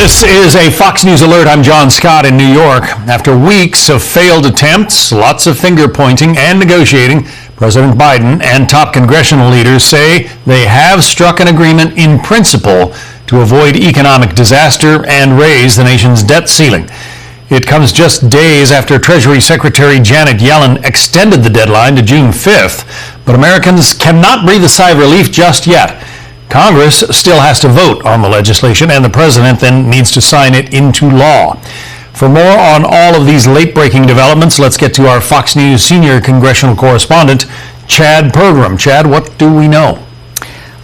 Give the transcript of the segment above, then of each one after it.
This is a Fox News alert. I'm John Scott in New York. After weeks of failed attempts, lots of finger pointing and negotiating, President Biden and top congressional leaders say they have struck an agreement in principle to avoid economic disaster and raise the nation's debt ceiling. It comes just days after Treasury Secretary Janet Yellen extended the deadline to June 5th, but Americans cannot breathe a sigh of relief just yet. Congress still has to vote on the legislation, and the president then needs to sign it into law. For more on all of these late-breaking developments, let's get to our Fox News senior congressional correspondent, Chad Pergram. Chad, what do we know?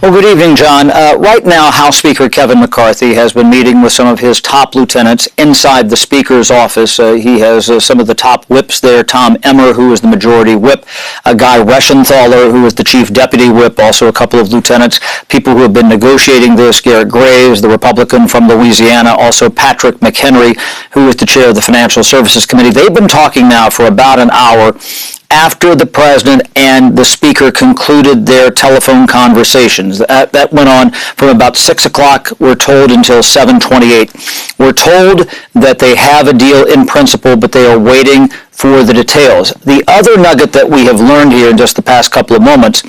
Well, good evening, John. Right now, House Speaker Kevin McCarthy has been meeting with some of his top lieutenants inside the Speaker's office. He has some of the top whips there, Tom Emmer, who is the majority whip, Guy Reschenthaler, who is the chief deputy whip, also a couple of lieutenants, people who have been negotiating this, Garrett Graves, the Republican from Louisiana, also Patrick McHenry, who is the chair of the Financial Services Committee. They've been talking now for about an hour after the president and the speaker concluded their telephone conversations. That went on from about 6 o'clock, we're told, until 7:28. We're told that they have a deal in principle, but they are waiting for the details. The other nugget that we have learned here in just the past couple of moments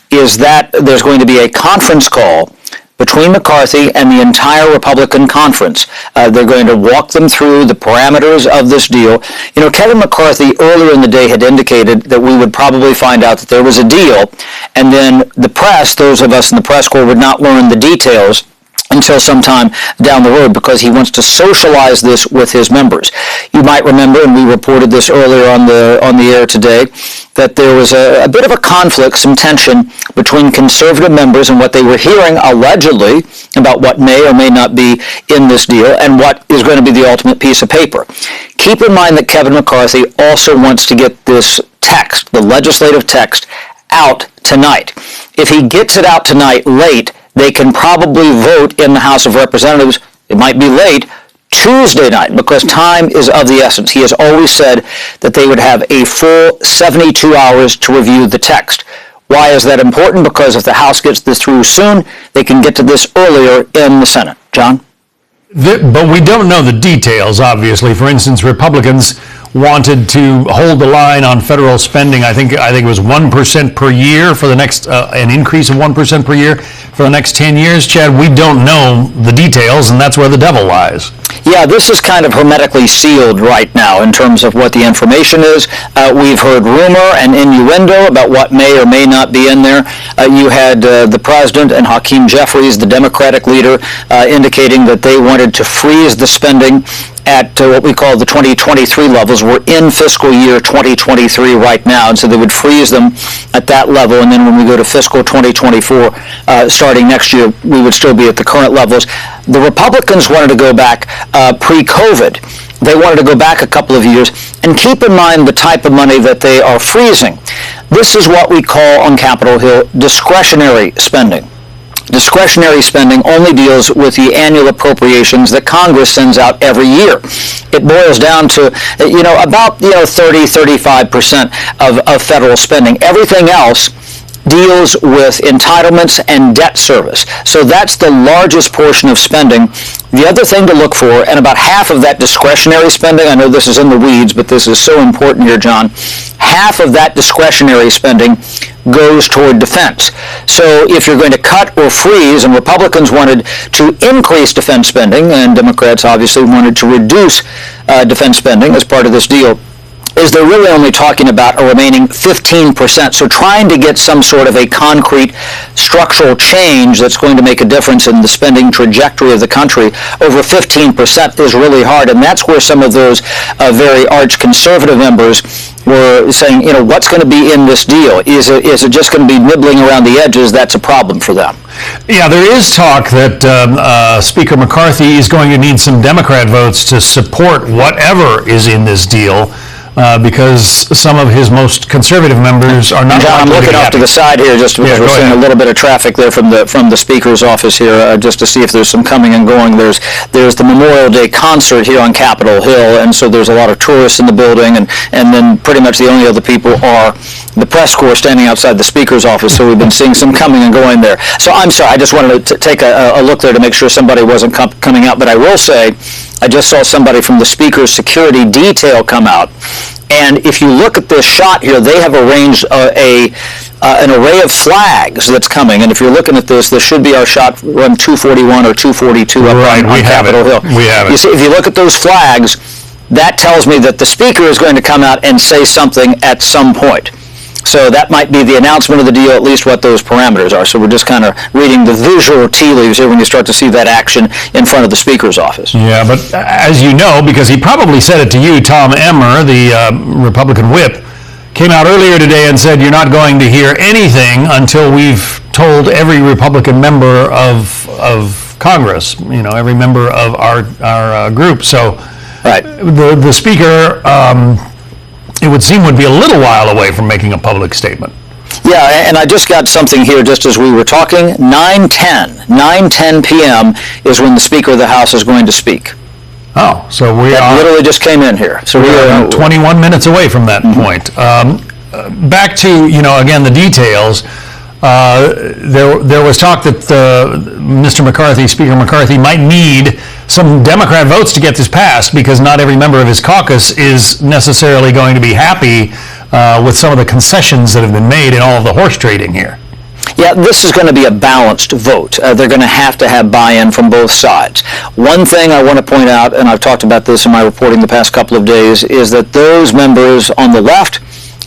is that there's going to be a conference call between McCarthy and the entire Republican conference. They're going to walk them through the parameters of this deal. You know, Kevin McCarthy earlier in the day had indicated that we would probably find out that there was a deal, and then the press, those of us in the press corps, would not learn the details until sometime down the road, because he wants to socialize this with his members. You might remember, and we reported this earlier on the air today, that there was a bit of a conflict, some tension between conservative members and what they were hearing allegedly about what may or may not be in this deal and what is going to be the ultimate piece of paper. Keep in mind that Kevin McCarthy also wants to get this text, the legislative text, out tonight. If he gets it out tonight late, they can probably vote in the House of Representatives. It might be late Tuesday night, because time is of the essence. He has always said that they would have a full 72 hours to review the text. Why is that important? Because if the House gets this through soon, they can get to this earlier in the Senate. John? But we don't know the details, obviously. For instance, Republicans wanted to hold the line on federal spending. I think it was 1% per year for the next, an increase of 1% per year for the next 10 years. Chad, we don't know the details, and that's where the devil lies. Yeah, this is kind of hermetically sealed right now in terms of what the information is. We've heard rumor and innuendo about what may or may not be in there. You had the president and Hakeem Jeffries, the Democratic leader, indicating that they wanted to freeze the spending at what we call the 2023 levels. We're in fiscal year 2023 right now, and so they would freeze them at that level, and then when we go to fiscal 2024, starting next year, we would still be at the current levels. The Republicans wanted to go back pre-COVID. They wanted to go back a couple of years, and keep in mind the type of money that they are freezing. This is what we call on Capitol Hill discretionary spending. Discretionary spending only deals with the annual appropriations that Congress sends out every year. It boils down to, about 30-35% of federal spending. Everything else deals with entitlements and debt service. So that's the largest portion of spending. The other thing to look for, and about half of that discretionary spending, I know this is in the weeds, but this is so important here, John, half of that discretionary spending goes toward defense. So if you're going to cut or freeze, and Republicans wanted to increase defense spending, and Democrats obviously wanted to reduce defense spending as part of this deal, is they're really only talking about a remaining 15%. So trying to get some sort of a concrete structural change that's going to make a difference in the spending trajectory of the country over 15% is really hard. And that's where some of those very arch conservative members were saying, what's going to be in this deal? Is it just going to be nibbling around the edges? That's a problem for them. Yeah, there is talk that Speaker McCarthy is going to need some Democrat votes to support whatever is in this deal. because some of his most conservative members are not. John, I'm looking off to the side here just because we're seeing a little bit of traffic there from the speaker's office here, just to see if there's some coming and going. There's the Memorial Day concert here on Capitol Hill, and so there's a lot of tourists in the building, and then pretty much the only other people are the press corps standing outside the speaker's office, so we've been seeing some coming and going there. So I'm sorry, I just wanted to take a look there to make sure somebody wasn't coming out, but I will say, I just saw somebody from the speaker's security detail come out, and if you look at this shot here, they have arranged an array of flags that's coming, and if you're looking at this should be our shot run 241 or 242 up on Capitol Hill. We have it. You see, if you look at those flags, that tells me that the speaker is going to come out and say something at some point. So that might be the announcement of the deal, at least what those parameters are. So we're just kind of reading the visual tea leaves here when you start to see that action in front of the speaker's office. Yeah, but as you know, because he probably said it to you, Tom Emmer, the Republican whip, came out earlier today and said you're not going to hear anything until we've told every Republican member of Congress, every member of our group. So right. The speaker, it would seem, would be a little while away from making a public statement. Yeah, and I just got something here just as we were talking. 9:10 p.m. is when the Speaker of the House is going to speak. Oh, so we that are literally just came in here. So we are 21 minutes away from that point. Back to, again, the details. There was talk that Mr. McCarthy, Speaker McCarthy, might need some Democrat votes to get this passed because not every member of his caucus is necessarily going to be happy with some of the concessions that have been made in all of the horse trading here. Yeah, this is going to be a balanced vote. They're going to have buy-in from both sides. One thing I want to point out, and I've talked about this in my reporting the past couple of days, is that those members on the left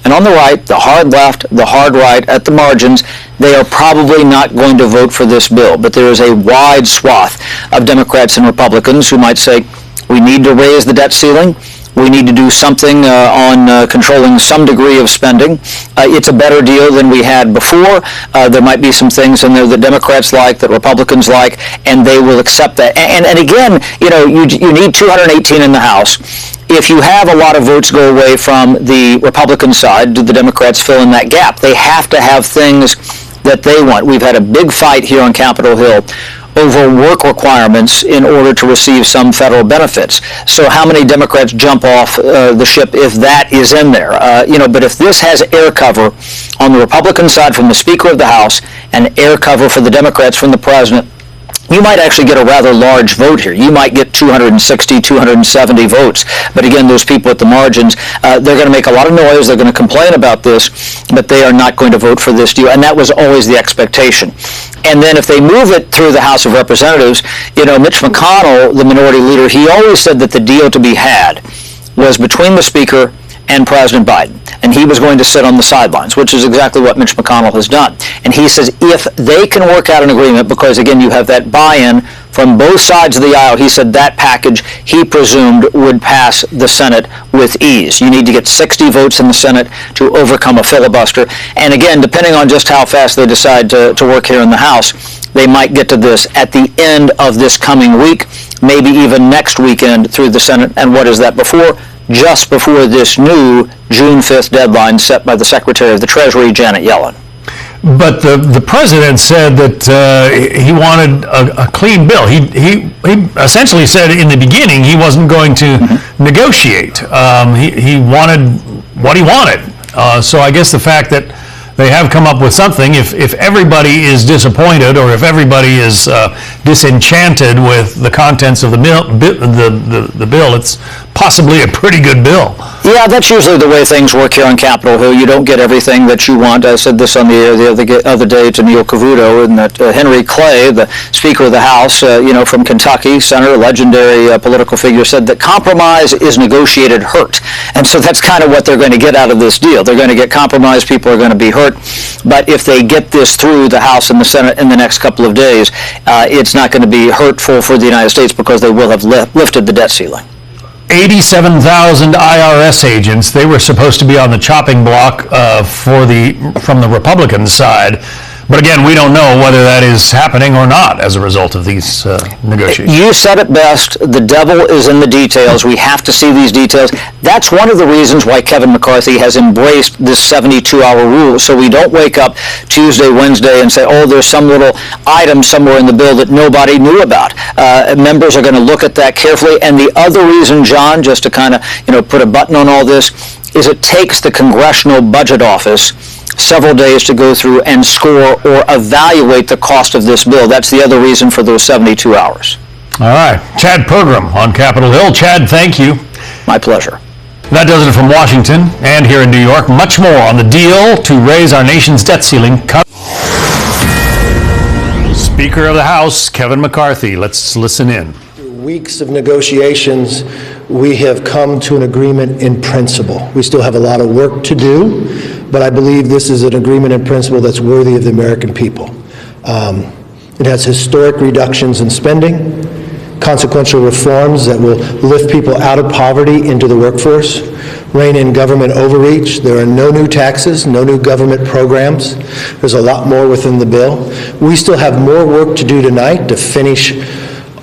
and on the right, the hard left, the hard right, at the margins, they are probably not going to vote for this bill. But there is a wide swath of Democrats and Republicans who might say, we need to raise the debt ceiling. We need to do something on controlling some degree of spending. It's a better deal than we had before. There might be some things in there that Democrats like, that Republicans like, and they will accept that. And again, you need 218 in the House. If you have a lot of votes go away from the Republican side, do the Democrats fill in that gap? They have to have things that they want. We've had a big fight here on Capitol Hill over work requirements in order to receive some federal benefits. So how many Democrats jump off the ship if that is in there? But if this has air cover on the Republican side from the Speaker of the House and air cover for the Democrats from the President, you might actually get a rather large vote here. You might get 260, 270 votes. But again, those people at the margins, they're going to make a lot of noise. They're going to complain about this, but they are not going to vote for this deal. And that was always the expectation. And then if they move it through the House of Representatives, Mitch McConnell, the minority leader, he always said that the deal to be had was between the Speaker and President Biden. And he was going to sit on the sidelines, which is exactly what Mitch McConnell has done. And he says if they can work out an agreement, because again, you have that buy-in from both sides of the aisle, he said that package, he presumed, would pass the Senate with ease. You need to get 60 votes in the Senate to overcome a filibuster. And again, depending on just how fast they decide to work here in the House, they might get to this at the end of this coming week, maybe even next weekend through the Senate. And what is that before? Just before this new June 5th deadline set by the Secretary of the Treasury, Janet Yellen. But the president said that he wanted a clean bill. He essentially said in the beginning he wasn't going to negotiate. He wanted what he wanted. So I guess the fact that they have come up with something, if everybody is disappointed or if everybody is disenchanted with the contents of the bill, it's possibly a pretty good bill. Yeah, that's usually the way things work here on Capitol Hill. You don't get everything that you want. I said this on the air the other day to Neil Cavuto, and that Henry Clay, the Speaker of the House, from Kentucky, senator, legendary political figure, said that compromise is negotiated hurt. And so that's kind of what they're going to get out of this deal. They're going to get compromised. People are going to be hurt. But if they get this through the House and the Senate in the next couple of days, it's not going to be hurtful for the United States because they will have lifted the debt ceiling. 87,000 IRS agents, they were supposed to be on the chopping block from the Republican side But again, we don't know whether that is happening or not as a result of these negotiations. You said it best. The devil is in the details. We have to see these details. That's one of the reasons why Kevin McCarthy has embraced this 72-hour rule, so we don't wake up Tuesday, Wednesday, and say, oh, there's some little item somewhere in the bill that nobody knew about. Members are going to look at that carefully. And the other reason, John, just to kind of put a button on all this, is it takes the Congressional Budget Office several days to go through and score or evaluate the cost of this bill. That's the other reason for those 72 hours. All right. Chad Pergram on Capitol Hill. Chad, thank you. My pleasure. That does it from Washington and here in New York. Much more on the deal to raise our nation's debt ceiling. Speaker of the House, Kevin McCarthy. Let's listen in. After weeks of negotiations, we have come to an agreement in principle. We still have a lot of work to do, but I believe this is an agreement in principle that's worthy of the American people. It has historic reductions in spending, consequential reforms that will lift people out of poverty into the workforce, rein in government overreach. There are no new taxes, no new government programs. There's a lot more within the bill. We still have more work to do tonight to finish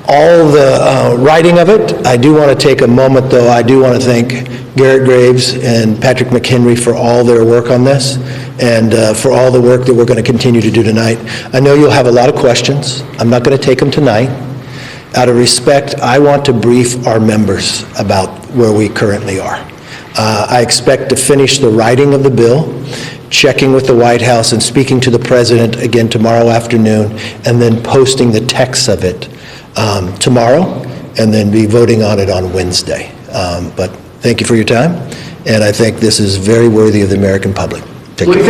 all the writing of it. I do want to take a moment, though. I do want to thank Garrett Graves and Patrick McHenry for all their work on this and for all the work that we're going to continue to do tonight. I know you'll have a lot of questions. I'm not going to take them tonight. Out of respect, I want to brief our members about where we currently are. I expect to finish the writing of the bill, checking with the White House and speaking to the President again tomorrow afternoon, and then posting the text of it tomorrow, and then be voting on it on Wednesday. But thank you for your time, and I think this is very worthy of the American public. Take care.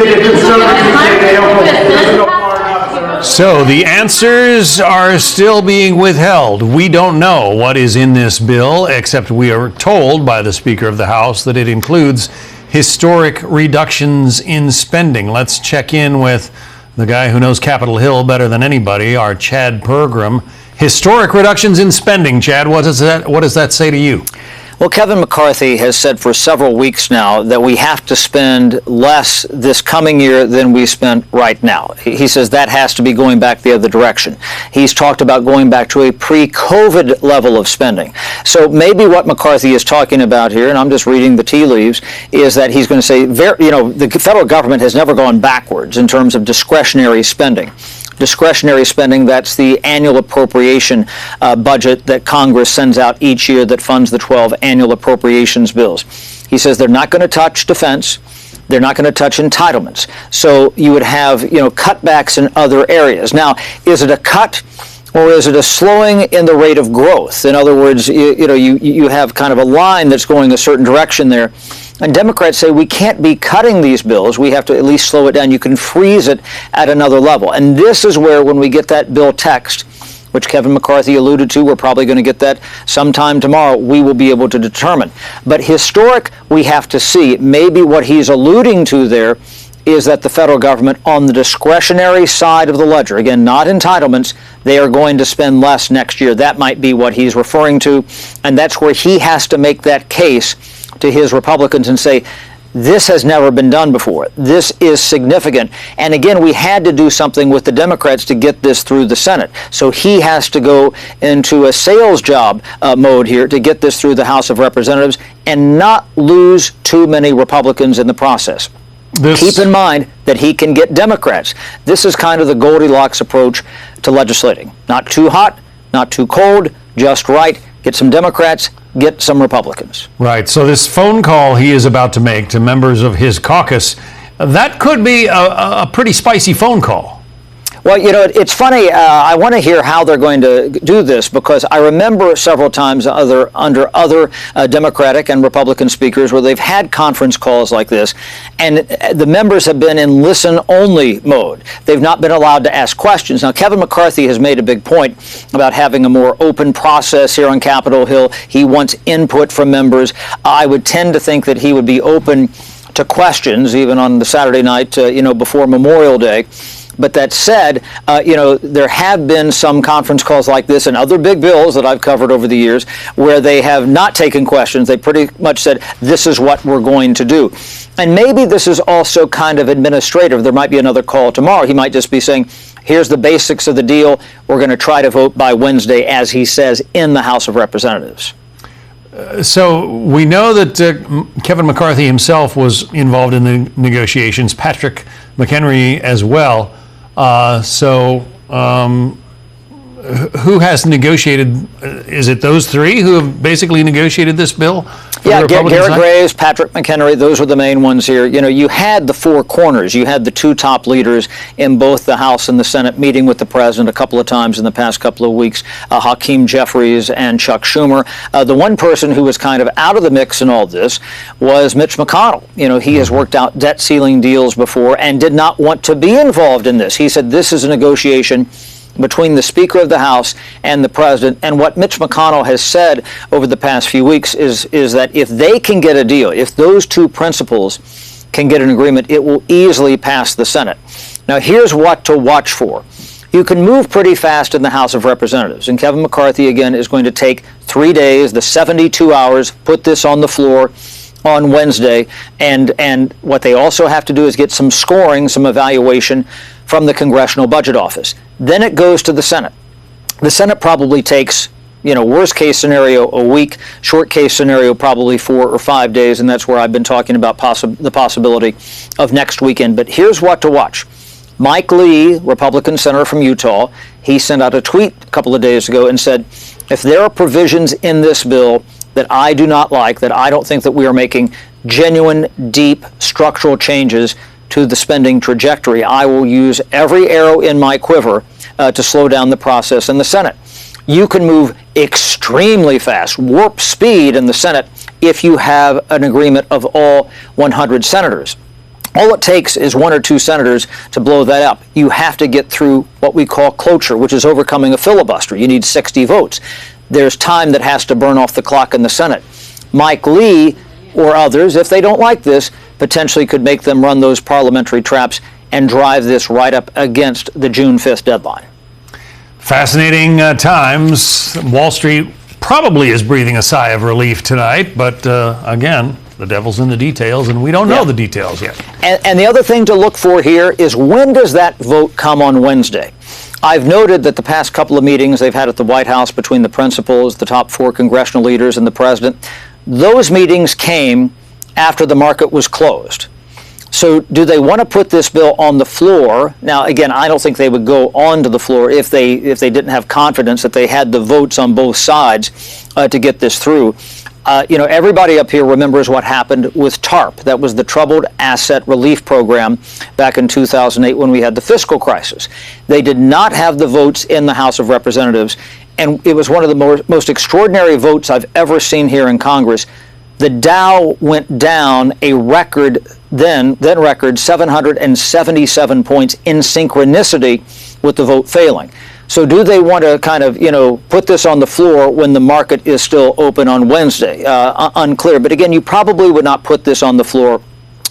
So the answers are still being withheld. We don't know what is in this bill, except we are told by the Speaker of the House that it includes historic reductions in spending. Let's check in with the guy who knows Capitol Hill better than anybody, our Chad Pergram. Historic reductions in spending. Chad, what does that say to you? Well, Kevin McCarthy has said for several weeks now that we have to spend less this coming year than we spent right now. He says that has to be going back the other direction. He's talked about going back to a pre-COVID level of spending. So maybe what McCarthy is talking about here, and I'm just reading the tea leaves, is that he's going to say, the federal government has never gone backwards in terms of discretionary spending. Discretionary spending, that's the annual appropriation budget that Congress sends out each year that funds the 12 annual appropriations bills. He says they're not going to touch defense. They're not going to touch entitlements. So you would have, cutbacks in other areas. Now, is it a cut or is it a slowing in the rate of growth? In other words, you have kind of a line that's going a certain direction there. And Democrats say we can't be cutting these bills. We have to at least slow it down. You can freeze it at another level. And this is where, when we get that bill text, which Kevin McCarthy alluded to, we're probably going to get that sometime tomorrow, we will be able to determine. But historic, we have to see. Maybe what he's alluding to there is that the federal government, on the discretionary side of the ledger, again, not entitlements, they are going to spend less next year. That might be what he's referring to. And that's where he has to make that case to his Republicans and say, this has never been done before. This is significant. And again, we had to do something with the Democrats to get this through the Senate. So he has to go into a sales job mode here to get this through the House of Representatives and not lose too many Republicans in the process. Keep in mind that he can get Democrats. This is kind of the Goldilocks approach to legislating. Not too hot, not too cold, just right. Get some Democrats, get some Republicans. Right. So this phone call he is about to make to members of his caucus, that could be a pretty spicy phone call. Well, it's funny. I want to hear how they're going to do this, because I remember several times under other Democratic and Republican speakers where they've had conference calls like this, and the members have been in listen-only mode. They've not been allowed to ask questions. Now, Kevin McCarthy has made a big point about having a more open process here on Capitol Hill. He wants input from members. I would tend to think that he would be open to questions, even on the Saturday night, before Memorial Day. But that said, there have been some conference calls like this and other big bills that I've covered over the years where they have not taken questions. They pretty much said, this is what we're going to do. And maybe this is also kind of administrative. There might be another call tomorrow. He might just be saying, here's the basics of the deal. We're going to try to vote by Wednesday, as he says, in the House of Representatives. So we know that Kevin McCarthy himself was involved in the negotiations, Patrick McHenry as well. Who has negotiated? Is it those three who have basically negotiated this bill? Yeah, Garrett Graves, Patrick McHenry, those were the main ones here. You had the four corners. You had the two top leaders in both the House and the Senate meeting with the president a couple of times in the past couple of weeks, Hakeem Jeffries and Chuck Schumer. The one person who was kind of out of the mix in all this was Mitch McConnell. He has worked out debt ceiling deals before and did not want to be involved in this. He said this is a negotiation between the Speaker of the House and the President. And what Mitch McConnell has said over the past few weeks is that if they can get a deal, if those two principals can get an agreement, it will easily pass the Senate. Now, here's what to watch for. You can move pretty fast in the House of Representatives. And Kevin McCarthy, again, is going to take 3 days, the 72 hours, put this on the floor on Wednesday. And what they also have to do is get some scoring, some evaluation from the Congressional Budget Office. Then it goes to the Senate. The Senate probably takes, worst case scenario, a week, short case scenario, probably 4 or 5 days, and that's where I've been talking about the possibility of next weekend. But here's what to watch. Mike Lee, Republican senator from Utah, he sent out a tweet a couple of days ago and said, if there are provisions in this bill that I do not like, that I don't think that we are making genuine, deep structural changes to the spending trajectory, I will use every arrow in my quiver to slow down the process in the Senate. You can move extremely fast, warp speed in the Senate, if you have an agreement of all 100 senators. All it takes is 1 or 2 senators to blow that up. You have to get through what we call cloture, which is overcoming a filibuster. You need 60 votes. There's time that has to burn off the clock in the Senate. Mike Lee or others, if they don't like this, potentially could make them run those parliamentary traps and drive this right up against the June 5th deadline. Fascinating times. Wall Street probably is breathing a sigh of relief tonight, but again, the devil's in the details, and we don't know the details yet. And the other thing to look for here is, when does that vote come on Wednesday? I've noted that the past couple of meetings they've had at the White House between the principals, the top 4 congressional leaders, and the president, those meetings came after the market was closed. So do they want to put this bill on the floor? Now, again, I don't think they would go onto the floor if they didn't have confidence that they had the votes on both sides to get this through. Everybody up here remembers what happened with TARP. That was the Troubled Asset Relief Program back in 2008 when we had the fiscal crisis. They did not have the votes in the House of Representatives, and it was one of the most extraordinary votes I've ever seen here in Congress. The Dow went down a record, then record 777 points in synchronicity with the vote failing. So do they want to kind of, put this on the floor when the market is still open on Wednesday? Unclear. But again, you probably would not put this on the floor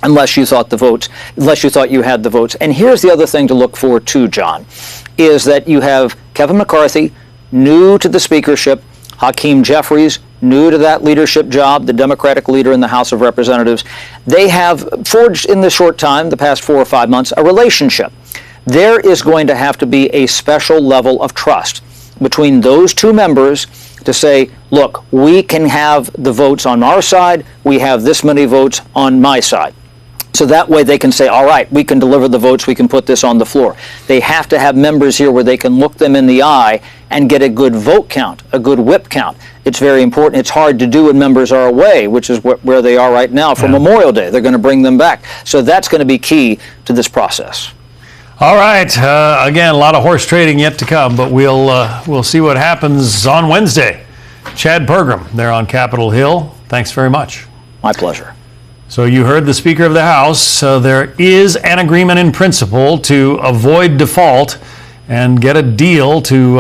unless you thought you had the votes. And here's the other thing to look for too, John, is that you have Kevin McCarthy, new to the speakership, Hakeem Jeffries, new to that leadership job, the Democratic leader in the House of Representatives. They have forged in the short time, the past 4 or 5 months, a relationship. There is going to have to be a special level of trust between those two members to say, look, we can have the votes on our side, we have this many votes on my side. So that way they can say, all right, we can deliver the votes, we can put this on the floor. They have to have members here where they can look them in the eye and get a good vote count, a good whip count. It's very important. It's hard to do when members are away, which is where they are right now for Memorial Day. They're going to bring them back. So that's going to be key to this process. All right. Again, a lot of horse trading yet to come, but we'll see what happens on Wednesday. Chad Pergram there on Capitol Hill. Thanks very much. My pleasure. So you heard the Speaker of the House. There is an agreement in principle to avoid default and get a deal to,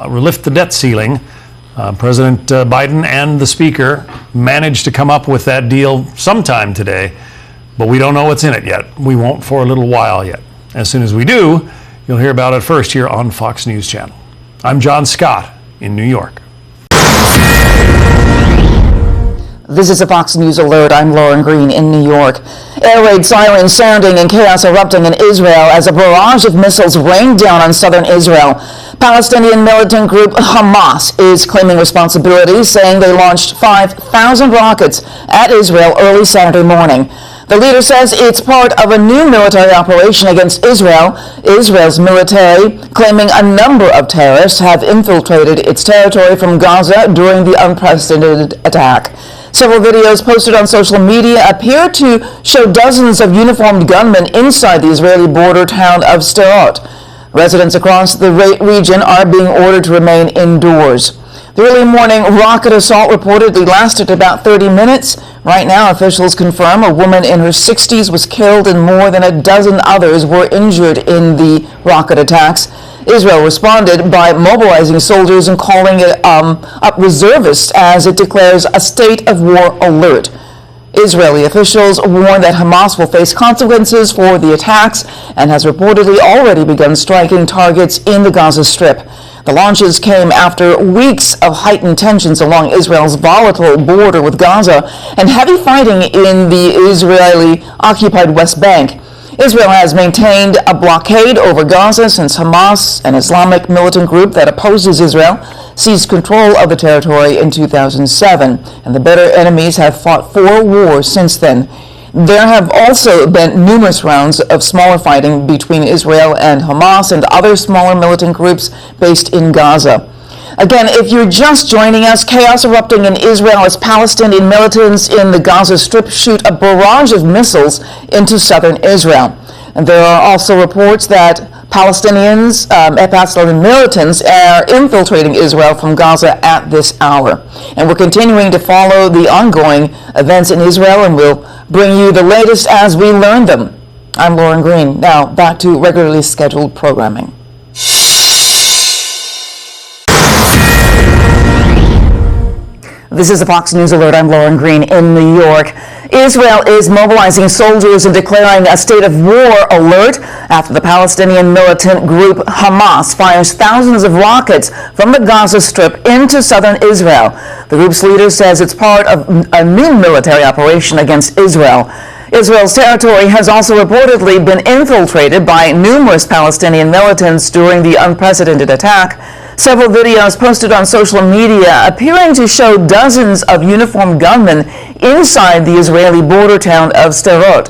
lift the debt ceiling. President Biden and the Speaker managed to come up with that deal sometime today, but we don't know what's in it yet. We won't for a little while yet. As soon as we do, you'll hear about it first here on Fox News Channel. I'm John Scott in New York. This is a Fox News alert. I'm Lauren Green in New York. Air raid sirens sounding and chaos erupting in Israel as a barrage of missiles rained down on southern Israel. Palestinian militant group Hamas is claiming responsibility, saying they launched 5,000 rockets at Israel early Saturday morning. The leader says it's part of a new military operation against Israel. Israel's military claiming a number of terrorists have infiltrated its territory from Gaza during the unprecedented attack. Several videos posted on social media appear to show dozens of uniformed gunmen inside the Israeli border town of Sderot. Residents across the region are being ordered to remain indoors. The early morning rocket assault reportedly lasted about 30 minutes. Right now, officials confirm a woman in her 60s was killed and more than a dozen others were injured in the rocket attacks. Israel responded by mobilizing soldiers and calling up reservists as it declares a state of war alert. Israeli officials warn that Hamas will face consequences for the attacks and has reportedly already begun striking targets in the Gaza Strip. The launches came after weeks of heightened tensions along Israel's volatile border with Gaza and heavy fighting in the Israeli-occupied West Bank. Israel has maintained a blockade over Gaza since Hamas, an Islamic militant group that opposes Israel, seized control of the territory in 2007, and the bitter enemies have fought 4 wars since then. There have also been numerous rounds of smaller fighting between Israel and Hamas and other smaller militant groups based in Gaza. Again, if you're just joining us, chaos erupting in Israel as Palestinian militants in the Gaza Strip shoot a barrage of missiles into southern Israel. And there are also reports that Palestinian militants are infiltrating Israel from Gaza at this hour. And we're continuing to follow the ongoing events in Israel, and we'll bring you the latest as we learn them. I'm Lauren Green. Now, back to regularly scheduled programming. This is a Fox News alert. I'm Lauren Green in New York. Israel is mobilizing soldiers and declaring a state of war alert after the Palestinian militant group Hamas fires thousands of rockets from the Gaza Strip into southern Israel. The group's leader says it's part of a new military operation against Israel. Israel's territory has also reportedly been infiltrated by numerous Palestinian militants during the unprecedented attack. Several videos posted on social media appearing to show dozens of uniformed gunmen inside the Israeli border town of Sderot.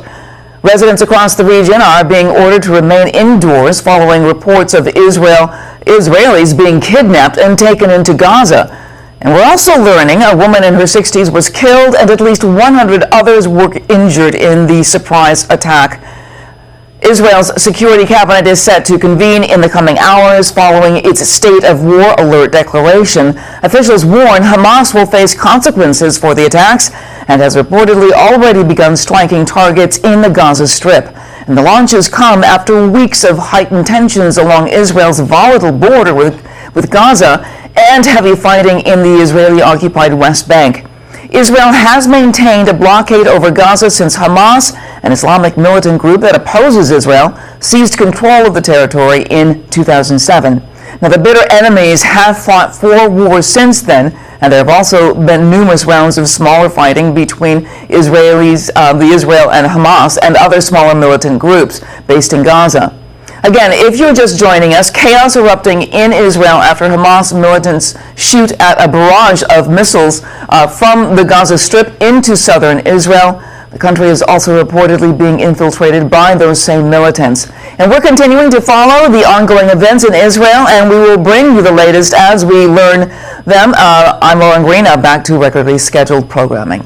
Residents across the region are being ordered to remain indoors following reports of Israelis being kidnapped and taken into Gaza. And we're also learning a woman in her 60s was killed and at least 100 others were injured in the surprise attack. Israel's security cabinet is set to convene in the coming hours following its state of war alert declaration. Officials warn Hamas will face consequences for the attacks and has reportedly already begun striking targets in the Gaza Strip. And the launches come after weeks of heightened tensions along Israel's volatile border with Gaza and heavy fighting in the Israeli-occupied West Bank. Israel has maintained a blockade over Gaza since Hamas, an Islamic militant group that opposes Israel, seized control of the territory in 2007. Now, the bitter enemies have fought 4 wars since then, and there have also been numerous rounds of smaller fighting between Israel and Hamas and other smaller militant groups based in Gaza. Again, if you're just joining us, chaos erupting in Israel after Hamas militants shoot at a barrage of missiles from the Gaza Strip into southern Israel. The country is also reportedly being infiltrated by those same militants. And we're continuing to follow the ongoing events in Israel, and we will bring you the latest as we learn them. I'm Lauren Green. Now back to regularly scheduled programming.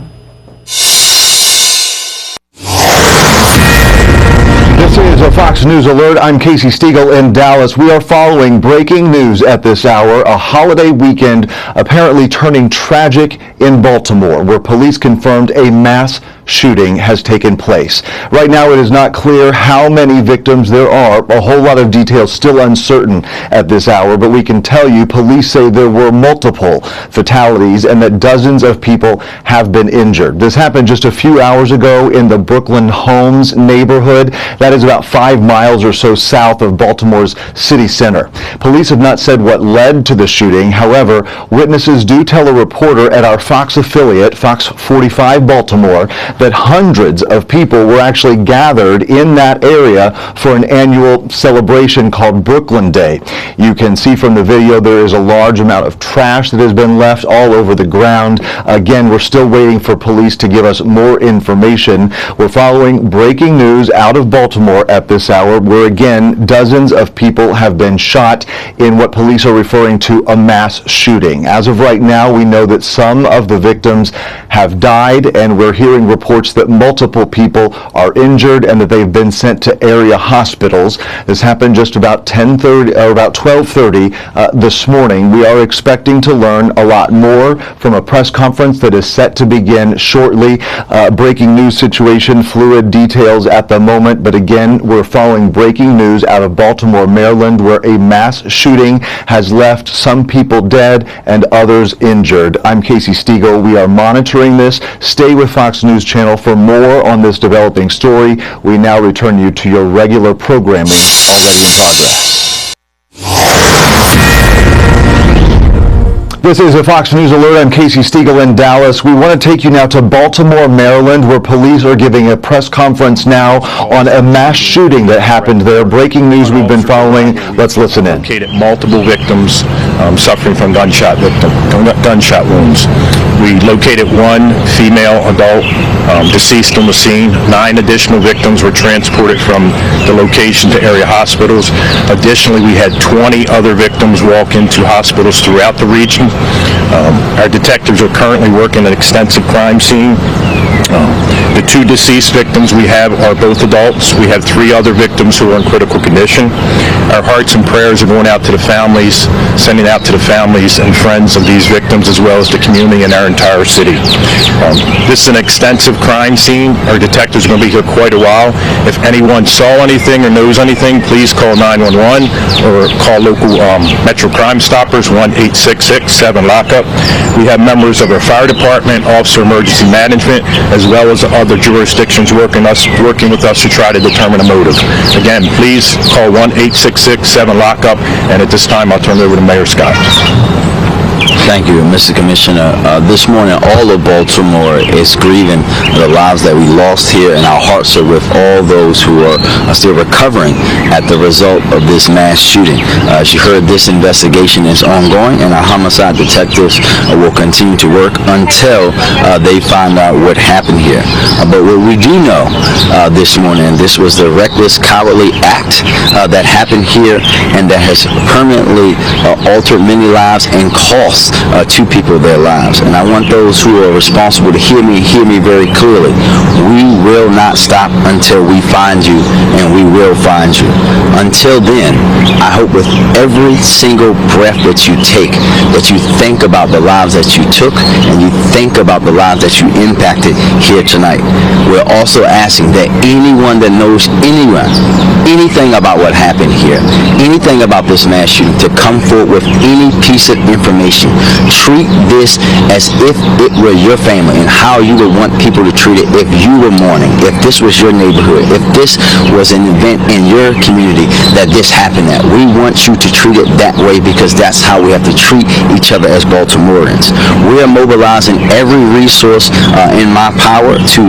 This is a Fox News alert. I'm Casey Stiegel in Dallas. We are following breaking news at this hour. A holiday weekend apparently turning tragic in Baltimore, where police confirmed a mass shooting has taken place. Right now, it is not clear how many victims there are. A whole lot of details still uncertain at this hour, but we can tell you police say there were multiple fatalities and that dozens of people have been injured. This happened just a few hours ago in the Brooklyn Homes neighborhood. That is about 5 miles or so south of Baltimore's city center. Police have not said what led to the shooting. However, witnesses do tell a reporter at our Fox affiliate, Fox 45 Baltimore, that hundreds of people were actually gathered in that area for an annual celebration called Brooklyn Day. You can see from the video there is a large amount of trash that has been left all over the ground. Again, we're still waiting for police to give us more information. We're following breaking news out of Baltimore at this hour, where again dozens of people have been shot in what police are referring to a mass shooting. As of right now, we know that some of the victims have died, and we're hearing reports that multiple people are injured and that they've been sent to area hospitals. This happened just about 12:30 this morning. We are expecting to learn a lot more from a press conference that is set to begin shortly. Breaking news situation, fluid details at the moment, but again, we're following breaking news out of Baltimore, Maryland, where a mass shooting has left some people dead and others injured. I'm Casey Stiegel. We are monitoring this. Stay with Fox News Channel for more on this developing story. We now return you to your regular programming already in progress. This is a Fox News Alert. I'm Casey Stiegel in Dallas. We want to take you now to Baltimore, Maryland, where police are giving a press conference now on a mass shooting that happened there. Breaking news we've been following. Let's listen in. Located multiple victims suffering from gunshot wounds. We located one female adult deceased on the scene. 9 additional victims were transported from the location to area hospitals. Additionally, we had 20 other victims walk into hospitals throughout the region. Our detectives are currently working an extensive crime scene. The 2 deceased victims we have are both adults. We have 3 other victims who are in critical condition. Our hearts and prayers are going out to the families, sending out to the families and friends of these victims, as well as the community and our entire city. This is an extensive crime scene. Our detectives are going to be here quite a while. If anyone saw anything or knows anything, please call 911 or call local Metro Crime Stoppers, 1-866-7-LOCK-UP. We have members of our fire department, Officer of Emergency Management, as well as other jurisdictions working with us to try to determine a motive. Again, please call 1-866-7-LOCK-UP, and at this time I'll turn it over to Mayor Scott. Thank you, Mr. Commissioner. This morning, all of Baltimore is grieving the lives that we lost here, and our hearts are with all those who are still recovering at the result of this mass shooting. As you heard, this investigation is ongoing, and our homicide detectives will continue to work until they find out what happened here. But what we do know this morning, this was the reckless, cowardly act that happened here, and that has permanently altered many lives and cost 2 people their lives. And I want those who are responsible to hear me very clearly. We will not stop until we find you, and we will find you. Until then, I hope with every single breath that you take, that you think about the lives that you took, and you think about the lives that you impacted here tonight. We're also asking that anyone that knows anything about what happened here, anything about this mass shooting, to come forward with any piece of information. Treat this as if it were your family, and how you would want people to treat it if you were mourning, if this was your neighborhood, if this was an event in your community that this happened at. We want you to treat it that way, because that's how we have to treat each other as Baltimoreans. We are mobilizing every resource in my power to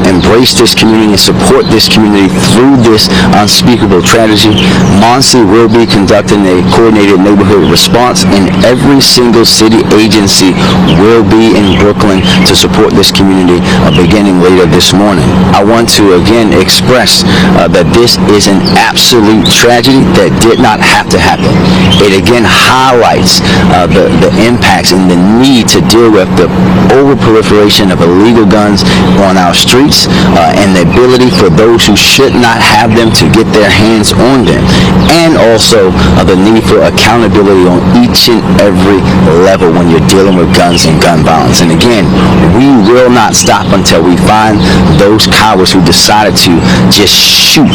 embrace this community and support this community through this unspeakable tragedy. Monsi will be conducting a coordinated neighborhood response, and every single city agency will be in Brooklyn to support this community beginning later this morning. I want to again express that this is an absolute tragedy that did not have to happen. It again highlights the impacts and the need to deal with the over-proliferation of illegal guns on our streets, and the ability for those who should not have them to get their hands on them. And also the need for accountability on each and every level when you're dealing with guns and gun violence. And again, we will not stop until we find those cowards who decided to just shoot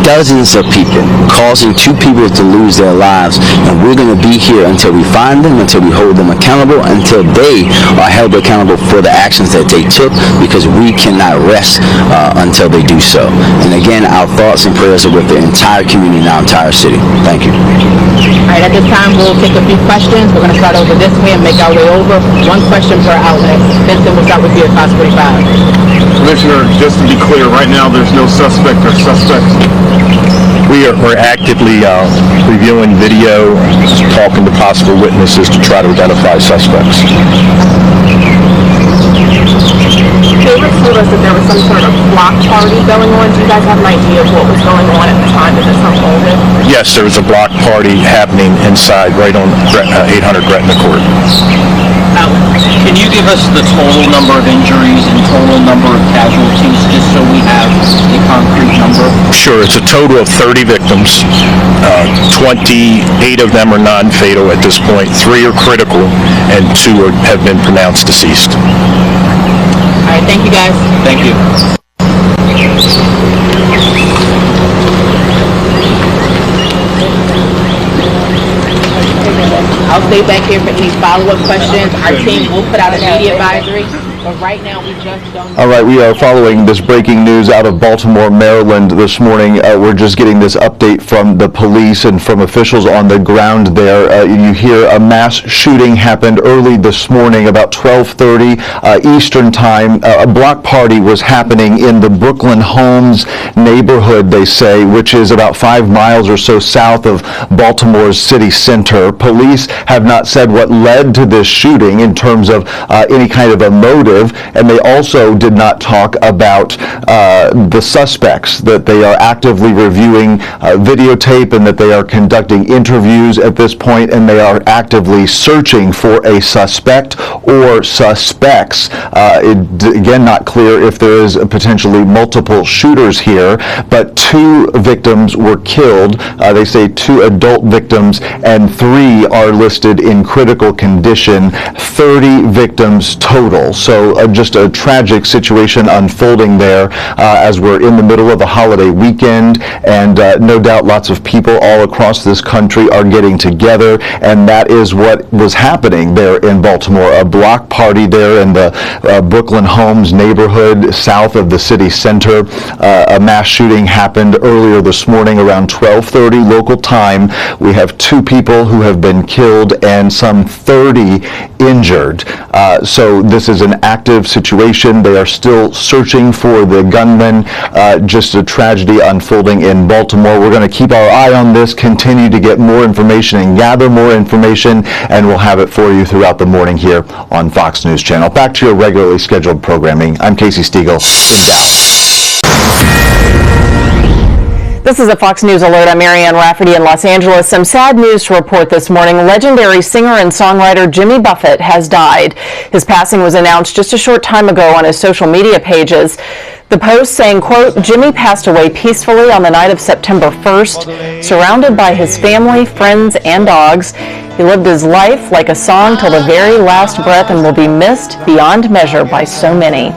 dozens of people, causing 2 people to lose their lives. And we're going to be here until we find them, until we hold them accountable, until they are held accountable for the actions that they took, because we cannot rest until they do so. And again, our thoughts and prayers are with the entire community and our entire city. Thank you. All right, at this time, we'll take a few questions. We're going to start over this way and make our way over. 1 question per outlet. Vincent, we'll start with you at Fox 45. Commissioner, just to be clear, right now there's no suspect or suspects. We're actively reviewing video, talking to possible witnesses to try to identify suspects. Neighbors told us that there was some sort of block party going on. Do you guys have an idea of what was going on at the time that this unfolded? Yes, there was a block party happening inside, right on 800 Gretna Court. Can you give us the total number of injuries and total number of casualties, just so we have a concrete number? Sure, it's a total of 30 victims. 28 of them are non-fatal at this point. 3 are critical, and 2 have been pronounced deceased. All right, thank you, guys. Thank you. I'll stay back here for any follow-up questions. Our team will put out a media advisory, but right now we just don't know. All right, we are following this breaking news out of Baltimore, Maryland this morning. We're just getting this update from the police and from officials on the ground there. You hear a mass shooting happened early this morning, about 12:30 Eastern time. A block party was happening in the Brooklyn Homes neighborhood, they say, which is about 5 miles or so south of Baltimore's city center. Police have not said what led to this shooting in terms of any kind of a motive, and they also did not talk about the suspects, that they are actively reviewing videotape and that they are conducting interviews at this point, and they are actively searching for a suspect or suspects. Again, not clear if there is potentially multiple shooters here, but 2 victims were killed. They say 2 adult victims, and 3 are listed in critical condition. 30 victims total. So just a tragic situation unfolding there as we're in the middle of the holiday weekend, and no doubt lots of people all across this country are getting together, and that is what was happening there in Baltimore. A block party there in the Brooklyn Homes neighborhood south of the city center. A mass shooting happened earlier this morning around 12:30 local time. We have 2 people who have been killed and some 30 injured. So this is an active situation. They are still searching for the gunman. Just a tragedy unfolding in Baltimore. We're going to keep our eye on this, continue to get more information and gather more information, and we'll have it for you throughout the morning here on Fox News Channel. Back to your regularly scheduled programming. I'm Casey Stiegel in Dallas. This is a Fox News Alert. I'm Marianne Rafferty in Los Angeles. Some sad news to report this morning. Legendary singer and songwriter Jimmy Buffett has died. His passing was announced just a short time ago on his social media pages. The post saying, quote, Jimmy passed away peacefully on the night of September 1st, surrounded by his family, friends, and dogs. He lived his life like a song till the very last breath and will be missed beyond measure by so many.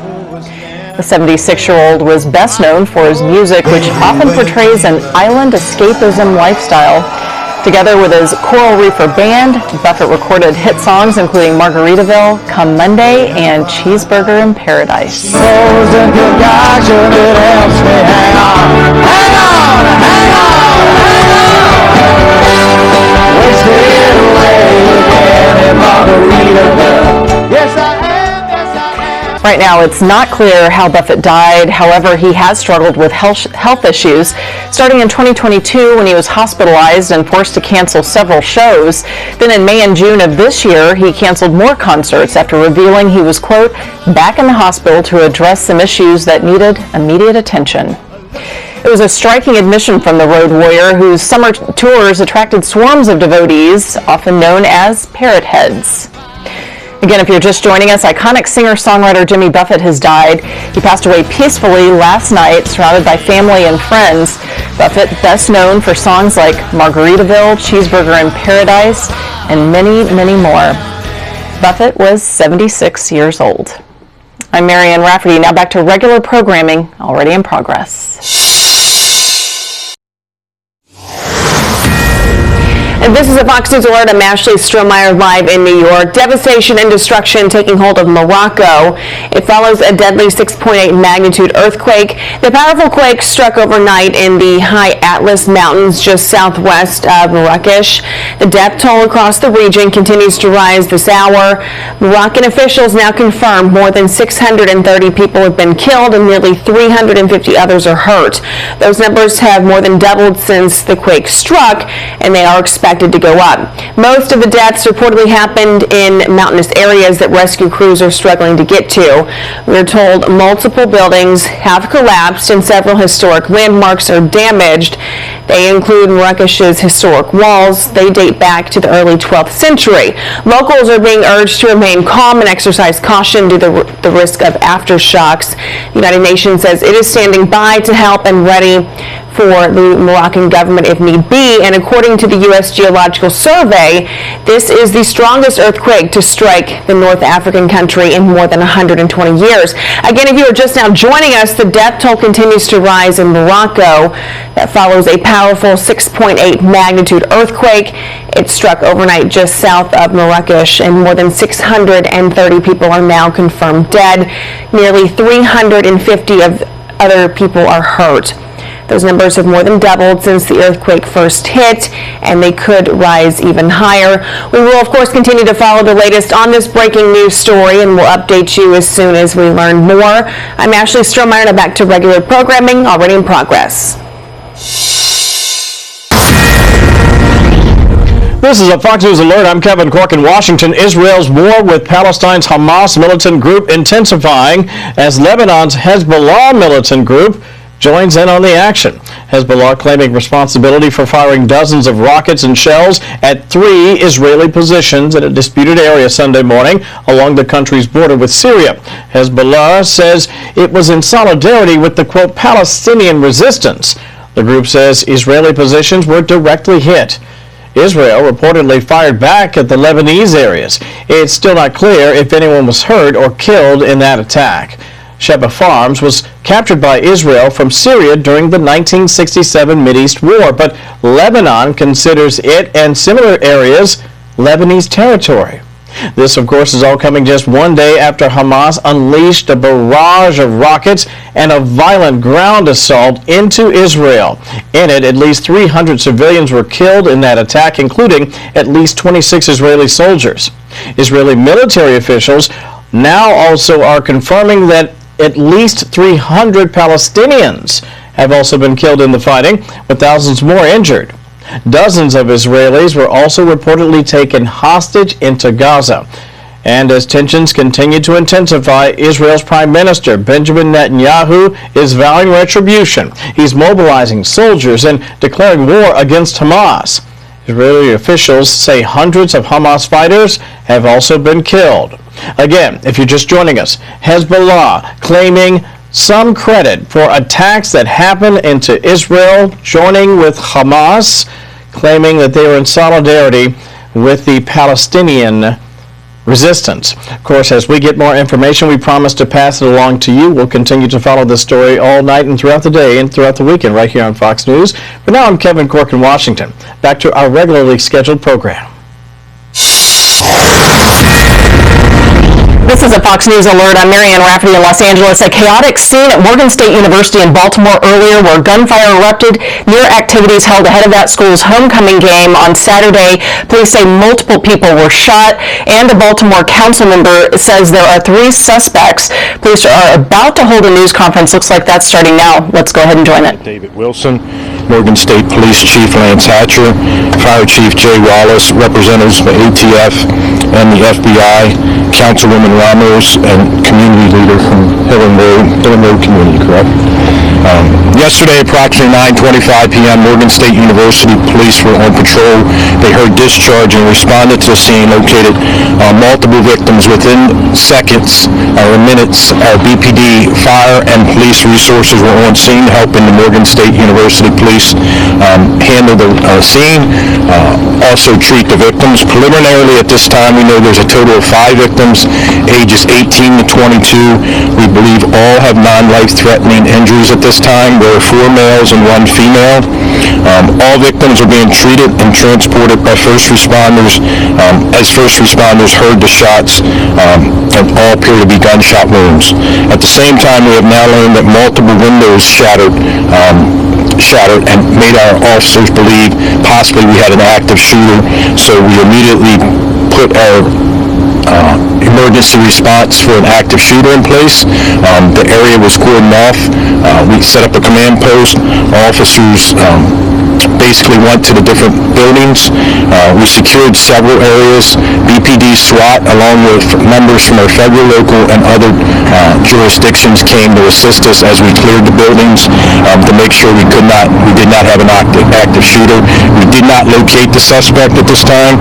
The 76-year-old was best known for his music, which often portrays an island escapism lifestyle. Together with his Coral Reefer Band, Buffett recorded hit songs including Margaritaville, Come Monday, and Cheeseburger in Paradise. Right now, it's not clear how Buffett died. However, he has struggled with health issues, starting in 2022 when he was hospitalized and forced to cancel several shows. Then in May and June of this year, he canceled more concerts after revealing he was, quote, back in the hospital to address some issues that needed immediate attention. It was a striking admission from the road warrior, whose summer tours attracted swarms of devotees, often known as parrot heads. Again, if you're just joining us, iconic singer-songwriter Jimmy Buffett has died. He passed away peacefully last night, surrounded by family and friends. Buffett, best known for songs like Margaritaville, Cheeseburger in Paradise, and many, many more. Buffett was 76 years old. I'm Marianne Rafferty. Now back to regular programming, already in progress. And this is a Fox News Alert. I'm Ashley Strohmeyer live in New York. Devastation and destruction taking hold of Morocco. It follows a deadly 6.8 magnitude earthquake. The powerful quake struck overnight in the high Atlas Mountains just southwest of Marrakesh. The death toll across the region continues to rise this hour. Moroccan officials now confirm more than 630 people have been killed and nearly 350 others are hurt. Those numbers have more than doubled since the quake struck, and they are expected to go up. Most of the deaths reportedly happened in mountainous areas that rescue crews are struggling to get to. We're told multiple buildings have collapsed and several historic landmarks are damaged. They include Marrakesh's historic walls. They date back to the early 12th century. Locals are being urged to remain calm and exercise caution due to the risk of aftershocks. The United Nations says it is standing by to help and ready for the Moroccan government if need be, and according to the U.S. Geological Survey, this is the strongest earthquake to strike the North African country in more than 120 years. Again, if you are just now joining us, the death toll continues to rise in Morocco. That follows a powerful 6.8 magnitude earthquake. It struck overnight just south of Marrakesh, and more than 630 people are now confirmed dead. Nearly 350 of other people are hurt. Those numbers have more than doubled since the earthquake first hit, and they could rise even higher. We will, of course, continue to follow the latest on this breaking news story, and we'll update you as soon as we learn more. I'm Ashley Strohmeyer, and back to regular programming, already in progress. This is a Fox News Alert. I'm Kevin Cork in Washington. Israel's war with Palestine's Hamas militant group intensifying as Lebanon's Hezbollah militant group joins in on the action. Hezbollah claiming responsibility for firing dozens of rockets and shells at 3 Israeli positions in a disputed area Sunday morning along the country's border with Syria. Hezbollah says it was in solidarity with the, quote, Palestinian resistance. The group says Israeli positions were directly hit. Israel reportedly fired back at the Lebanese areas. It's still not clear if anyone was hurt or killed in that attack. Sheba Farms was captured by Israel from Syria during the 1967 Mideast War, but Lebanon considers it and similar areas Lebanese territory. This, of course, is all coming just one day after Hamas unleashed a barrage of rockets and a violent ground assault into Israel. In it, at least 300 civilians were killed in that attack, including at least 26 Israeli soldiers. Israeli military officials now also are confirming that at least 300 Palestinians have also been killed in the fighting, with thousands more injured. Dozens of Israelis were also reportedly taken hostage into Gaza. And as tensions continue to intensify, Israel's Prime Minister Benjamin Netanyahu is vowing retribution. He's mobilizing soldiers and declaring war against Hamas. Israeli officials say hundreds of Hamas fighters have also been killed. Again, if you're just joining us, Hezbollah claiming some credit for attacks that happened into Israel, joining with Hamas, claiming that they were in solidarity with the Palestinian resistance. Of course, as we get more information, we promise to pass it along to you. We'll continue to follow this story all night and throughout the day and throughout the weekend right here on Fox News. But now I'm Kevin Cork in Washington. Back to our regularly scheduled program. This is a Fox News Alert. I'm Marianne Rafferty in Los Angeles. A chaotic scene at Morgan State University in Baltimore earlier where gunfire erupted near activities held ahead of that school's homecoming game on Saturday. Police say multiple people were shot, and a Baltimore council member says there are 3 suspects. Police are about to hold a news conference. Looks like that's starting now. Let's go ahead and join it. David Wilson, Morgan State Police Chief Lance Hatcher, Fire Chief Jay Wallace, representatives from ATF and the FBI, Councilwoman Ramos, and community leader from Hillen Road Community, correct? Yesterday, approximately 9:25 p.m., Morgan State University police were on patrol. They heard discharge and responded to the scene, located multiple victims within seconds or minutes. Our BPD, fire, and police resources were on scene, helping the Morgan State University police handle the scene, also treat the victims. Preliminarily, at this time, we know there's a total of 5 victims, ages 18 to 22. We believe all have non-life-threatening injuries at this time. There are 4 males and 1 female. All victims are being treated and transported by first responders. As first responders heard the shots, and all appear to be gunshot wounds. At the same time, we have now learned that multiple windows shattered and made our officers believe possibly we had an active shooter. So we immediately put our emergency response for an active shooter in place. The area was cordoned off. We set up a command post. Officers basically went to the different buildings. We secured several areas. BPD, SWAT, along with members from our federal, local, and other jurisdictions came to assist us as we cleared the buildings to make sure we did not have an active shooter. We did not locate the suspect at this time.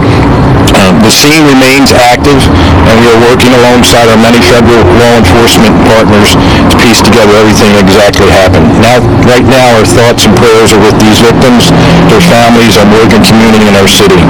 The scene remains active, and we are working alongside our many federal law enforcement partners to piece together everything that exactly happened. Right now, our thoughts and prayers are with these victims, their families, our Morgan community, and our city.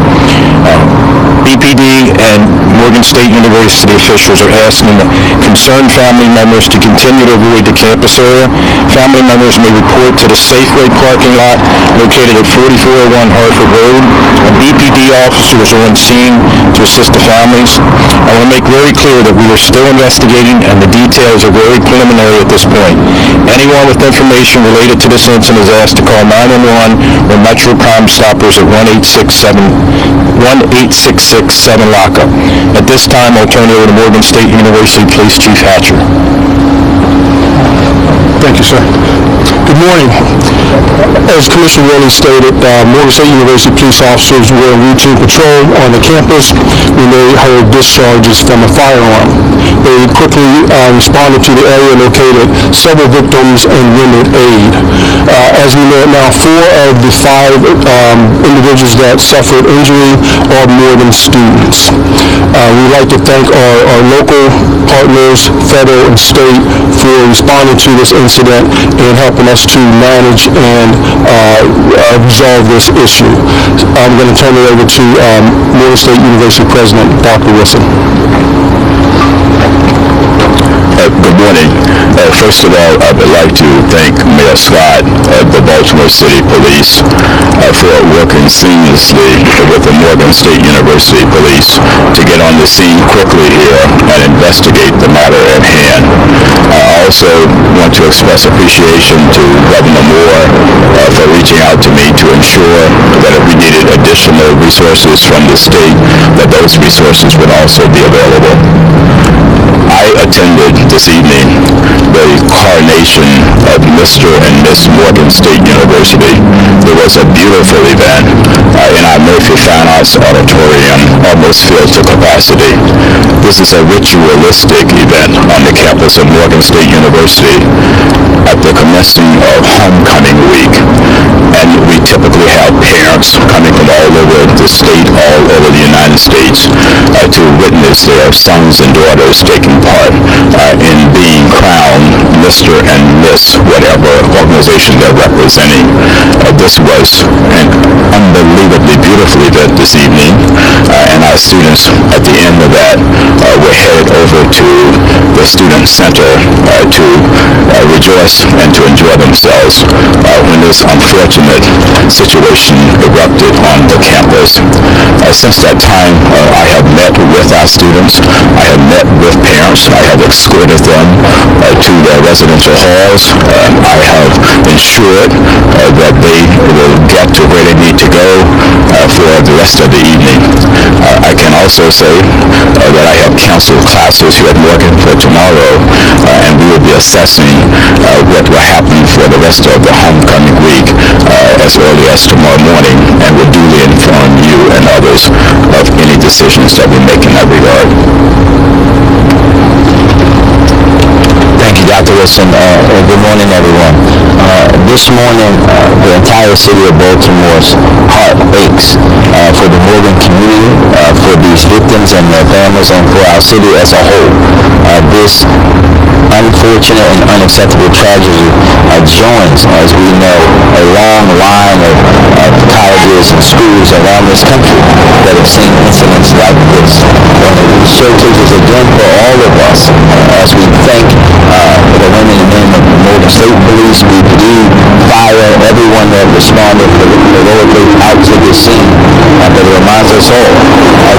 BPD and Morgan State University officials are asking the concerned family members to continue to avoid the campus area. Family members may report to the Safeway parking lot located at 4401 Hartford Road. A BPD officer is on scene to assist the families. I want to make very clear that we are still investigating and the details are very preliminary at this point. Anyone with information related to this incident is asked to call 911 or Metro Crime Stoppers at 1-866-7 lockup. At this time, I'll turn it over to Morgan State University Police Chief Hatcher. Thank you, sir. Good morning. As Commissioner Rowley stated, Morgan State University police officers were on routine patrol on the campus when they heard discharges from a firearm. They quickly responded to the area, located several victims, and rendered aid. As we know now, 4 of the 5 individuals that suffered injury are Morgan students. We'd like to thank our local partners, federal and state, for responding to this incident and helping us to manage and resolve this issue. I'm going to turn it over to Morgan State University President Dr. Wilson. Good morning. First of all, I would like to thank Mayor Scott of the Baltimore City Police for working seamlessly with the Morgan State University Police to get on the scene quickly here and investigate the matter at hand. I also want to express appreciation to Governor Moore for reaching out to me to ensure that if we needed additional resources from the state, that those resources would also be available. I attended this evening the coronation of Mr. and Miss Morgan State University. It was a beautiful event in our Murphy Fanhouse Auditorium, almost filled to capacity. This is a ritualistic event on the campus of Morgan State University at the commencing of homecoming week. And we typically have parents coming from all over the state, all over the United States, to witness their sons and daughters taking part in being crowned Mr. and Miss whatever organization they're representing. This was an unbelievably beautiful event this evening, and our students at the end of that were headed over to the Student Center to rejoice and to enjoy themselves when this unfortunate situation erupted on the campus. Since that time, I have met with our students. I have met with parents. I have escorted them to their residential halls. I have ensured that they will get to where they need to go for the rest of the evening. I can also say that I have canceled classes here at Morgan for tomorrow, and we will be assessing what will happen for the rest of the homecoming week as early as tomorrow morning, and will duly inform you and others of any decisions that we make in that regard. Thank you, Dr. Wilson. Good morning, everyone. This morning, the entire city of Baltimore's heart aches for the Morgan community, for these victims and their families, and for our city as a whole. This unfortunate and unacceptable tragedy joins, as we know, a long line of colleges and schools around this country that have seen incidents like this. And it showcases again for all of us, as we thank the women and men of the Morgan State Police, BPD, fire, everyone that responded heroically out to the scene. But it reminds us all,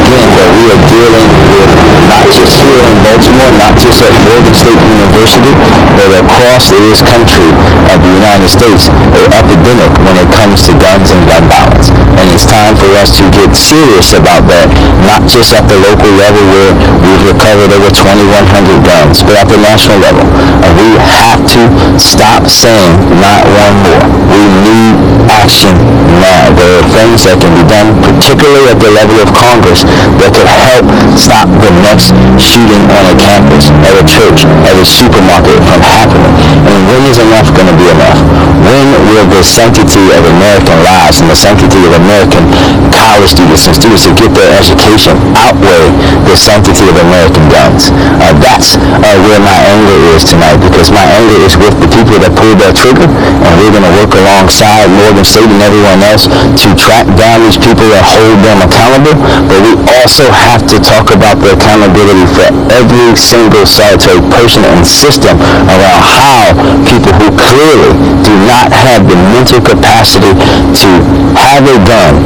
again, that we are dealing with not just here in Baltimore, not just at Morgan State University, but across this country of the United States, an epidemic when it comes to guns and gun violence. And it's time for us to get serious about that, not just at the local level where we've recovered over 2,100 guns, but at the national level. We have to stop saying not one more. We need action now. There are things that can be done, particularly at the level of Congress, that could help stop the next shooting on a campus, at a church, at a supermarket from happening. And when is enough going to be enough? When will the sanctity of American lives and the sanctity of American college students and students to get their education outweigh the sanctity of American guns? That's where my anger is tonight, because my anger is with the people that pulled that trigger, and we're going to work alongside Morgan State and everyone else to track down these people and hold them accountable. But we also have to talk about the accountability for every single solitary person and system around how people who clearly do not have the mental capacity to have a gun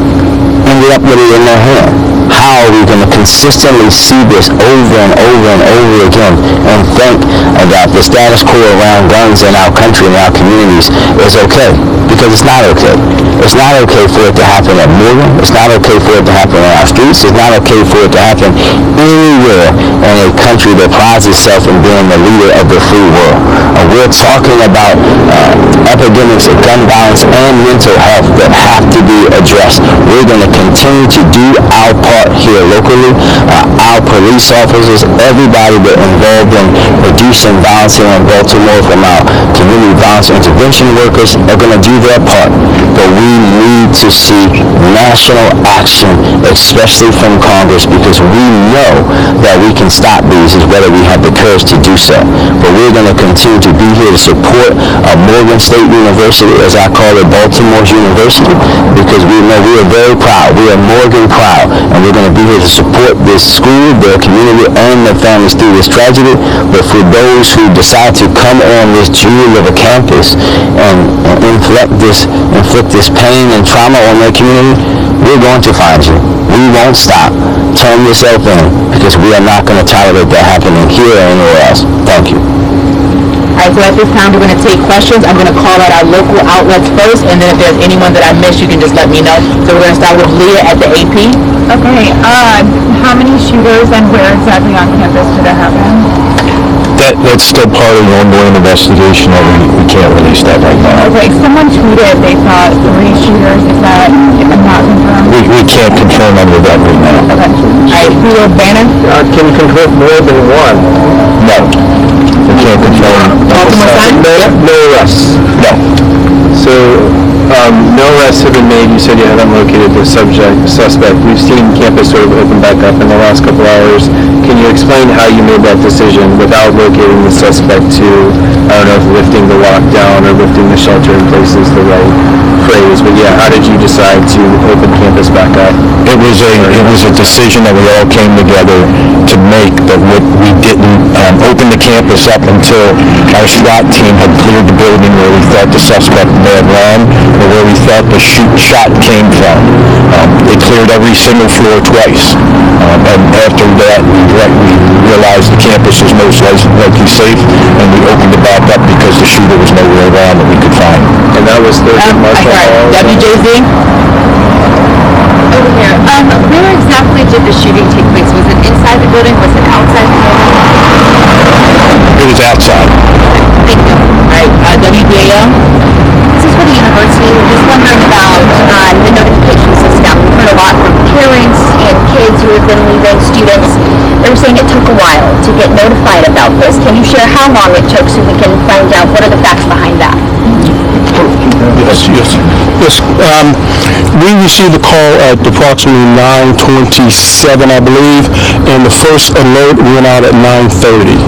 ended up with it in their hand. How are we going to consistently see this over and over and over again and think that the status quo around guns in our country and our communities is okay? Because it's not okay. It's not okay for it to happen at Morgan. It's not okay for it to happen on our streets. It's not okay for it to happen anywhere in a country that prides itself in being the leader of the free world. We're talking about epidemics of gun violence and mental health that have to be addressed. We're going to continue to do our part here locally. Our police officers, everybody that involved in reducing violence here in Baltimore, from our community violence intervention workers, are going to do their part. But we need to see national action, especially from Congress, because we know that we can stop these, whether we have the courage to do so. But we're going to continue to be here to support Morgan State University, as I call it, Baltimore's University, because we know we are very proud. We are Morgan proud, and we're going to be here to support this school, their community, and their families through this tragedy. But for those who decide to come on this jewel of a campus and inflict this pain and trauma on their community, we're going to find you. We won't stop. Turn yourself in, because we are not going to tolerate that happening here or anywhere else. Thank you. All right, so at this time, we're going to take questions. I'm going to call out our local outlets first, and then if there's anyone that I missed, you can just let me know. So we're going to start with Leah at the AP. Okay, how many shooters and where exactly on campus did it happen? That's still part of the ongoing investigation, and we can't release that right now. Okay, someone tweeted they saw 3 shooters. Is that not confirmed? We can't confirm any of that right now. Okay. All right, Peter Bannon. Can you confirm more than one? No. We can't confirm. Baltimore Sun? No arrests? No. So, no arrests have been made. You said you haven't located the suspect. We've seen campus sort of open back up in the last couple hours. Can you explain how you made that decision without locating the suspect to, I don't know if lifting the lockdown or lifting the shelter in place is the right phrase, but yeah, how did you decide to open campus back up? It was a decision that we all came together to make, that we didn't open the campus up until our SWAT team had cleared the building where we thought the suspect may have run, or where we thought the shot came from. They cleared every single floor twice, and after that we realized the campus was most likely safe, and we opened it back up because the shooter was nowhere around that we could find. And that was Thursday, Marshall Hall. WJZ? Over here. Where exactly did the shooting take place? Was it inside the building? Was it outside the building? It was outside. Thank you. All right, WBAL? This is for the university. We're just wondering about the notification system. We've heard a lot from parents and kids who have been leaving, students, They're saying it took a while to get notified about this. Can you share how long it took so we can find out what are the facts behind that? Yes. We received a call at approximately 9:27, I believe, and the first alert went out at 9:30.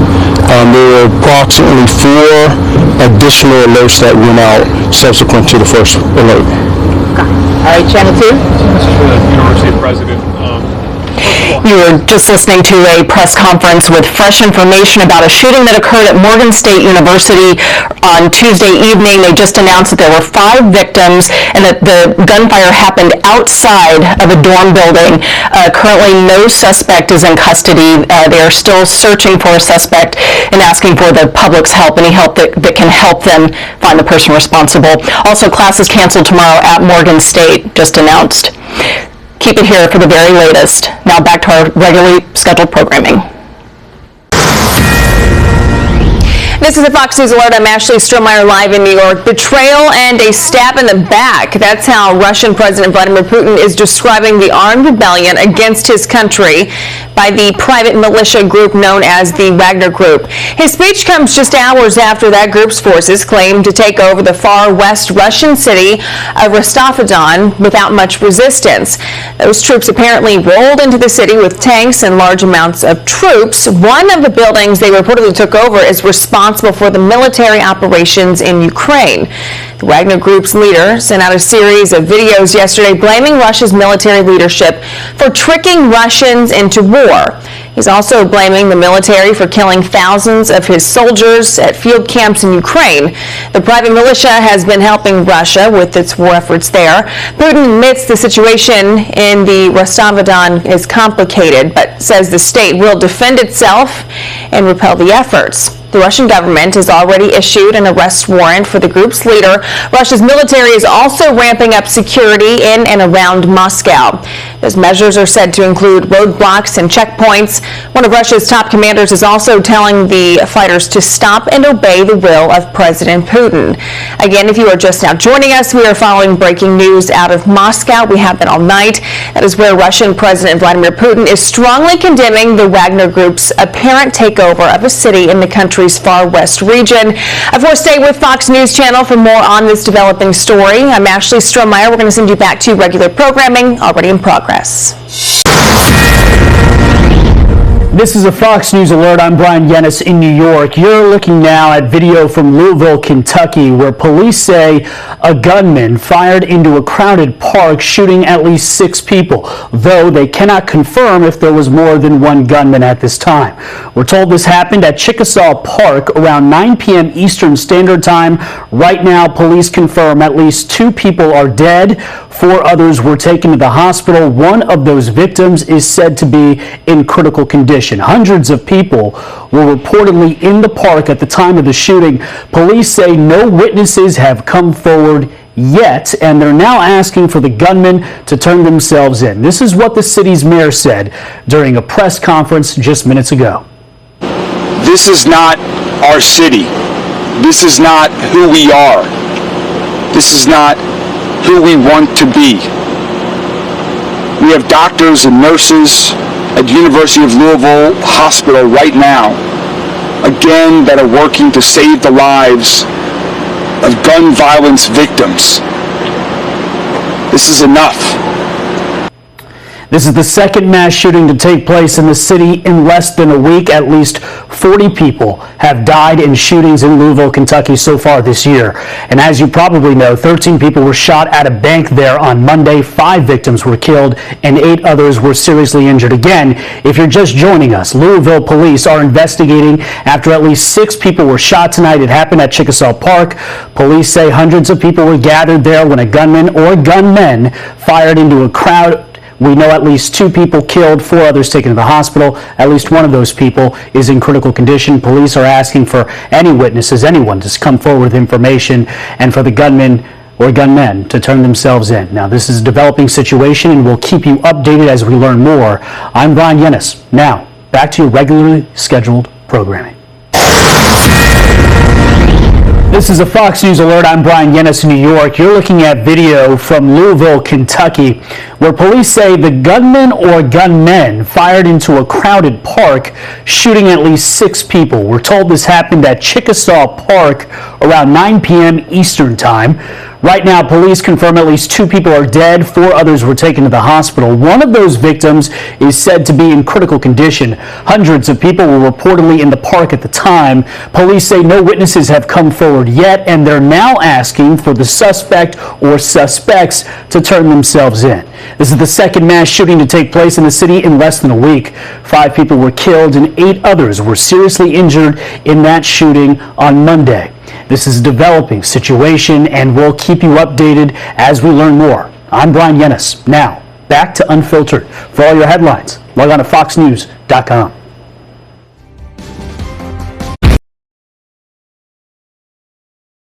There were approximately 4 additional alerts that went out subsequent to the first alert. All right, Channel 2. University President. You were just listening to a press conference with fresh information about a shooting that occurred at Morgan State University on Tuesday evening. They just announced that there were 5 victims and that the gunfire happened outside of a dorm building. Currently, no suspect is in custody. They are still searching for a suspect and asking for the public's help, any help that can help them find the person responsible. Also, classes canceled tomorrow at Morgan State, just announced. Keep it here for the very latest. Now back to our regularly scheduled programming. This is a Fox News Alert. I'm Ashley Strohmeyer live in New York. Betrayal and a stab in the back. That's how Russian President Vladimir Putin is describing the armed rebellion against his country by the private militia group known as the Wagner Group. His speech comes just hours after that group's forces claimed to take over the far west Russian city of Rostov-on without much resistance. Those troops apparently rolled into the city with tanks and large amounts of troops. One of the buildings they reportedly took over is responsible for the military operations in Ukraine. The Wagner Group's leader sent out a series of videos yesterday blaming Russia's military leadership for tricking Russians into war. He's also blaming the military for killing thousands of his soldiers at field camps in Ukraine. The private militia has been helping Russia with its war efforts there. Putin admits the situation in the Rostov-on is complicated, but says the state will defend itself and repel the efforts. The Russian government has already issued an arrest warrant for the group's leader. Russia's military is also ramping up security in and around Moscow. Those measures are said to include roadblocks and checkpoints. One of Russia's top commanders is also telling the fighters to stop and obey the will of President Putin. Again, if you are just now joining us, we are following breaking news out of Moscow. We have been all night. That is where Russian President Vladimir Putin is strongly condemning the Wagner Group's apparent takeover of a city in the country's far west region. Of course, stay with Fox News Channel for more on this developing story. I'm Ashley Strohmeyer. We're going to send you back to regular programming already in progress. This is a Fox News Alert. I'm Brian Yennis in New York. You're looking now at video from Louisville, Kentucky, where police say a gunman fired into a crowded park, shooting at least 6 people, though they cannot confirm if there was more than one gunman at this time. We're told this happened at Chickasaw Park around 9 p.m. Eastern Standard Time. Right now, police confirm at least 2 people are dead. 4 others were taken to the hospital. One of those victims is said to be in critical condition. Hundreds of people were reportedly in the park at the time of the shooting. Police say no witnesses have come forward yet, and they're now asking for the gunmen to turn themselves in. This is what the city's mayor said during a press conference just minutes ago. This is not our city. This is not who we are. This is not who we want to be. We have doctors and nurses at the University of Louisville Hospital right now, again, that are working to save the lives of gun violence victims. This is enough. This is the second mass shooting to take place in the city in less than a week. At least 40 people have died in shootings in Louisville, Kentucky so far this year. And as you probably know, 13 people were shot at a bank there on Monday. 5 victims were killed and 8 others were seriously injured. Again, if you're just joining us, Louisville police are investigating after at least 6 people were shot tonight. It happened at Chickasaw Park. Police say hundreds of people were gathered there when a gunman or gunmen fired into a crowd. We know at least 2 people killed, 4 others taken to the hospital. At least one of those people is in critical condition. Police are asking for any witnesses, anyone, to come forward with information and for the gunmen or gunmen to turn themselves in. Now, this is a developing situation, and we'll keep you updated as we learn more. I'm Brian Yennis. Now, back to your regularly scheduled programming. This is a Fox News Alert. I'm Brian Yennis in New York. You're looking at video from Louisville, Kentucky, where police say the gunman or gunmen fired into a crowded park, shooting at least 6 people. We're told this happened at Chickasaw Park around 9 p.m. Eastern Time. Right now, police confirm at least 2 people are dead. 4 others were taken to the hospital. One of those victims is said to be in critical condition. Hundreds of people were reportedly in the park at the time. Police say no witnesses have come forward yet, and they're now asking for the suspect or suspects to turn themselves in. This is the second mass shooting to take place in the city in less than a week. 5 people were killed and 8 others were seriously injured in that shooting on Monday. This is a developing situation, and we'll keep you updated as we learn more. I'm Brian Yennis. Now, back to Unfiltered. For all your headlines, log on to foxnews.com.